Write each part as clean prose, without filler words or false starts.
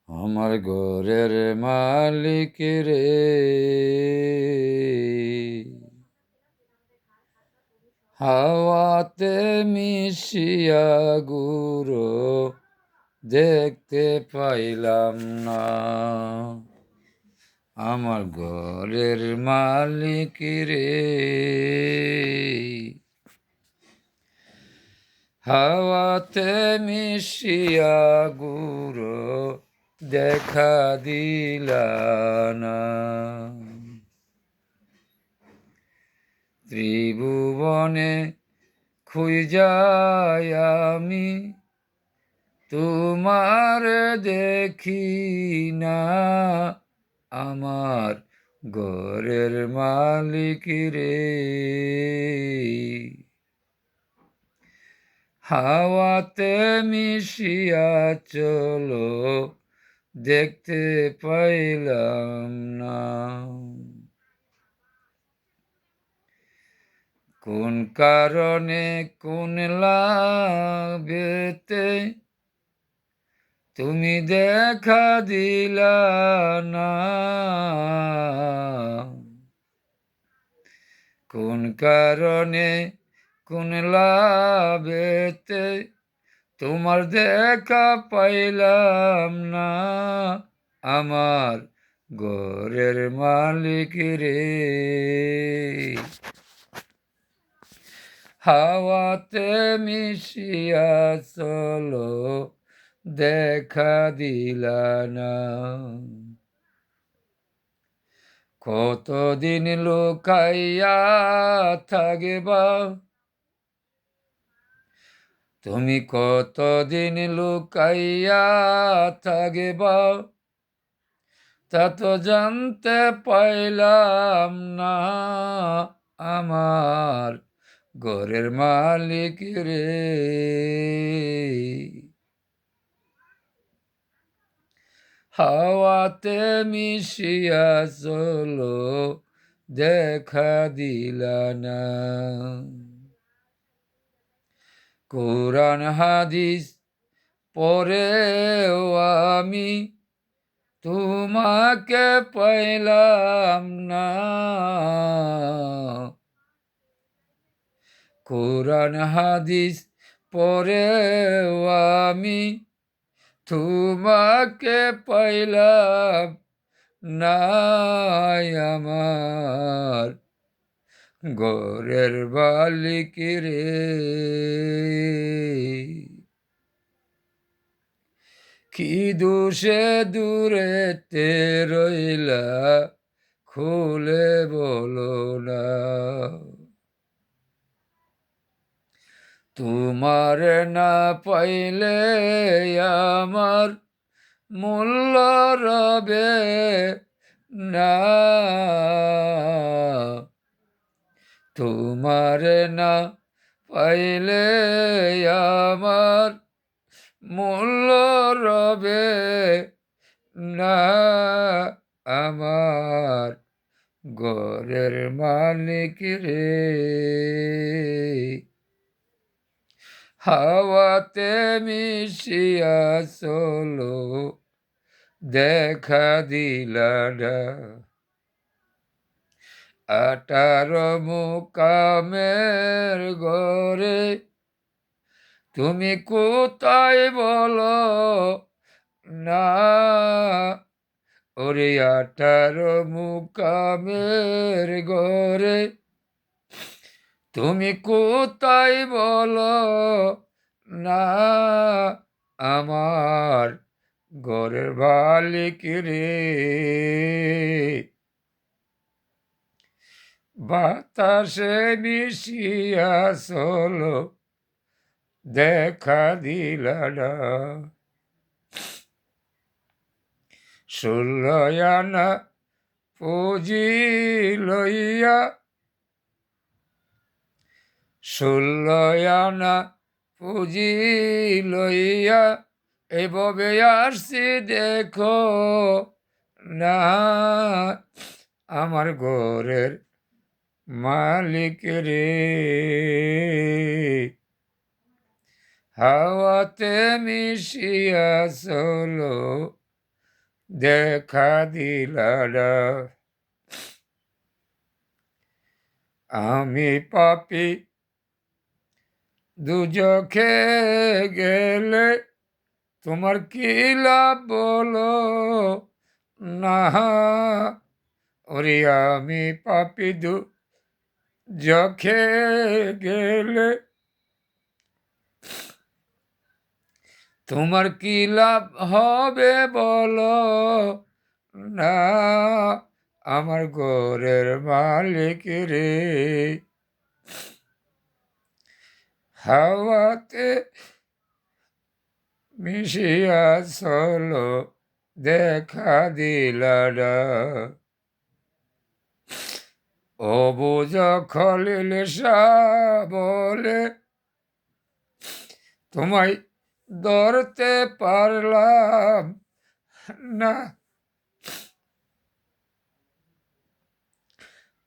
আমার ঘরের মালিক রে, হাওয়াতে মিশিয়া গুরু দেখতে পাইলাম না। আমার ঘরের মালিক রে, হাওয়াতে মিশিয়া গুরু দেখা দিলা না। ত্রিভুবনে খুঁজায় আমি তোমার দেখি না। আমার ঘরের মালিক রে, হাওয়াতে মিশিয়া চলো দেখতে পাইলাম না। কোন কারণে কোন লাভেতে তুমি দেখা দিলা না। কোন কারণে কোন লাভেতে তোমার দেখা পাইলাম না। আমার ঘরের মালিক রে, হাওয়াতে মিশিয়া চলো দেখা দিলা না। কতদিন লুকাইয়া থাকবা তুমি, কতদিন লুকাইয়া থাকবা তা তো জানতে পাইলাম না। আমার ঘরের মালিক রে, হাওয়াতে মিশিয়া চলো দেখা দিলা না। কোরআন হাদিস পড়েও আমি তোমাকে পাইলাম না। কোরআন হাদিস পড়েও আমি তোমাকে পাইলাম না। আমার ঘরের মালিক রে, কি দোষে দূরেতে রইলা খুলে বলো না। তোমার না পাইলে আমার মূল্য রবে না। তোমার না পাইলে আমার মূল্য রবে না। আমার ঘরের মালিক রে, হাওয়াতে মিশিয়া চলো দেখা দিলা না। 18 মুকামের ঘরে তুমি কোথায় বলো না। ওরে 18 মুকামের ঘরে তুমি কোথায় বলো না। আমার ঘরের মালিক রে, বাতাসে মিশিয়া চলো দেখা দিলা না। 16 আনা পুঁজি লইয়া, 16 আনা পুঁজি লইয়া এভাবে আসছি দেখো না। আমার ঘরের মালিক রে, হাওয়াতে মিশিয়া চলো দেখা দিলা না। আমি পাপী দুজখে গেলে তোমার কি লাভ বলো না। ওরে আমি পাপী দুজখে গেলে তোমার কি লাভ হবে বলো না। আমার ঘরের মালিক রে, হাওয়াতে মিশিয়া চলো দেখা দিলা না। ও বুঝ খলিল শাহ বলে তোমায় ধরতে পারলাম না।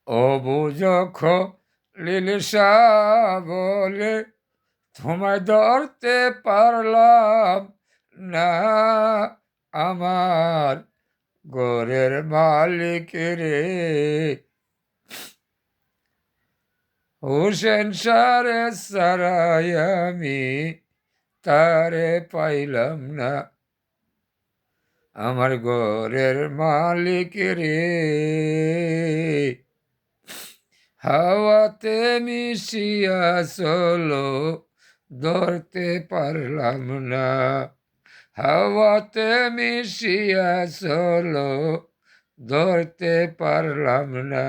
ও বুঝ খলিল শাহ বলে তোমায় ধরতে পারলাম না। আমার ঘরের মালিক রে, হোসেন সারে সারাই আমি তারে পাইলাম না। আমার ঘরের মালিক রে, হাওয়াতে মিশিয়া চলো ধরতে পারলাম না। হাওয়াতে মিশিয়া চলো ধরতে পারলাম না।